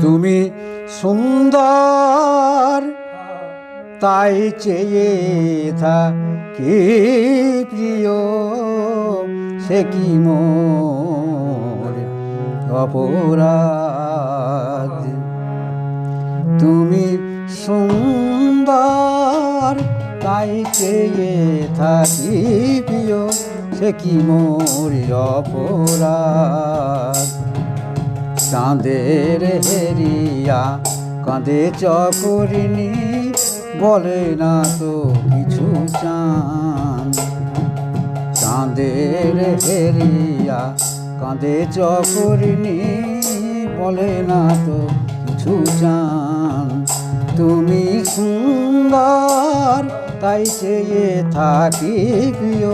তুমি সুন্দর তাই চেয়ে থাকি প্রিয়, সে কি মোর অপরাধ। তুমি সুন্দর তাই চেয়ে থাকি প্রিয়, সে কি মোর অপরাধ। চাঁদের হেরিয়া কাঁদে চকরিনি, বলে না তো কিছু চাঁদ। চাঁদের হেরিয়া কাঁদে চকরিনি, বলে না তো কিছু চাঁদ। তুমি সুন্দর তাই চেয়ে থাকি প্রিয়,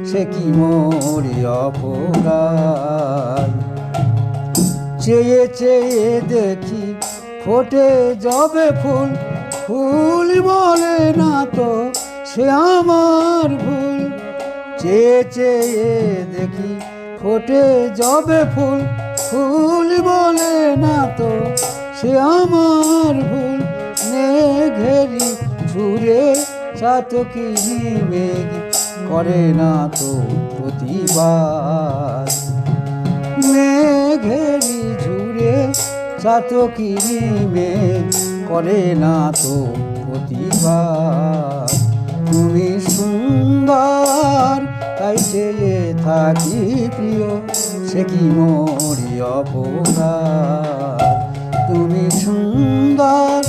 সে কি মোর অপরাধ। চেয়ে চেয়ে দেখি ফোটে যবে ফুল, ফুল বলে না তো সে আমার ভুল। চেয়ে চেয়ে দেখি ফোটে যবে ফুল, ফুল বলে না তো সে আমার ভুল। মেঘেরি ছুঁড়ে চাতকিনি মেঘ করে না তো প্রতিবাদ। মেঘেরি ঝুড়ে চাতকিনি মেঘ করে না তো প্রতিবাদ। তুমি সুন্দর তাই চেয়ে থাকি প্রিয়, সে কি মোর অপরাধ। তুমি সুন্দর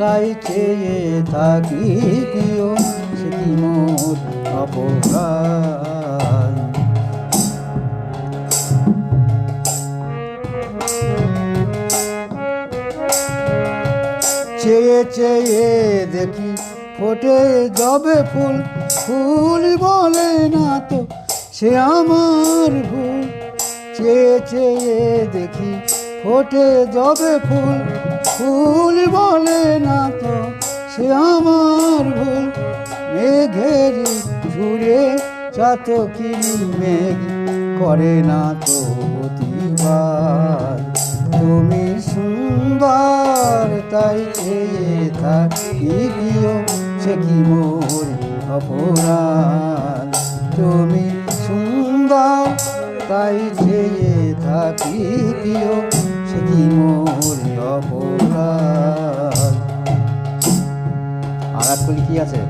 তাই চেয়ে থাকি প্রিয়, সে কি মোর অপরাধ। চেয়ে চেয়ে দেখি ফোটে যবে ফুল, ফুল বলে না তো সে আমার ভুল। চেয়ে চেয়ে দেখি ফোটে যবে ফুল, ফুল বলে না তো সে আমার ভুল। মেঘেরি ঝুড়ে চাতকিনি মেঘ করে না তো প্রতিবাদ। তুমি সুন্দর তাই চেয়ে থাকি প্রিয়, সে কি মোর অপরাধ। তুমি সুন্দর তাই চেয়ে থাকি প্রিয়, সে কি মোর অপরাধ। আর এক কলি কি আছে?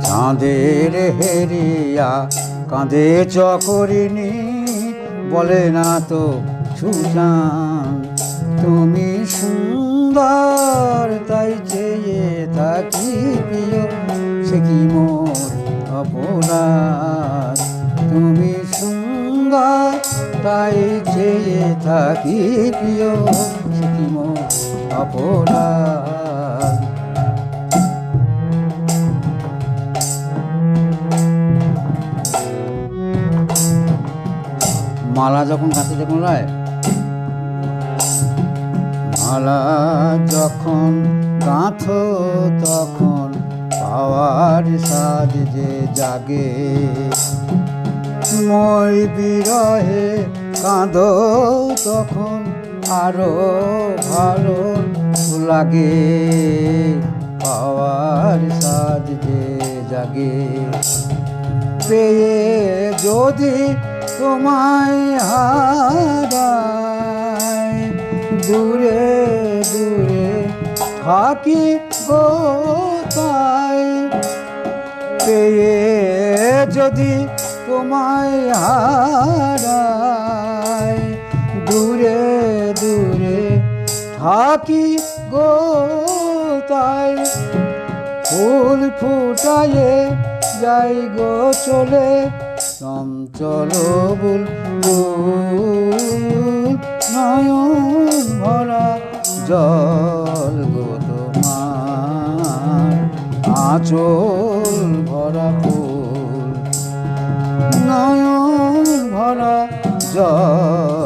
চাঁদের হেরিয়া কাঁদে চকরিনি, বলে না তো সুজান। তুমি সুন্দর তাই চেয়ে থাকি প্রিয়, সে কি মোর অপরাধ। তুমি সুন্দর তাই চেয়ে থাকি প্রিয়, সে কি মোর অপরাধ। মালা যখন গাছে যখন রায়, মালা যখন গাঁথো তখন পাওয়ার সাজ যে জাগে। মই বিরহে কাঁদো তখন আরো ভালো লাগে। পাওয়ার সাজ যে জাগে, পেয়ে যদি তোমায় হারাই, দূরে দূরে থাকি গো তাই। পেয়ে যদি তোমায় হারাই, দূরে দূরে থাকি গো তাই। ফুল ফুটায়ে যাই গো চলে, চঞ্চল বুলবুল নয়ন ভরা জল গো তোমার। আঁচল ভরা ফুল, নয়ন ভরা জল।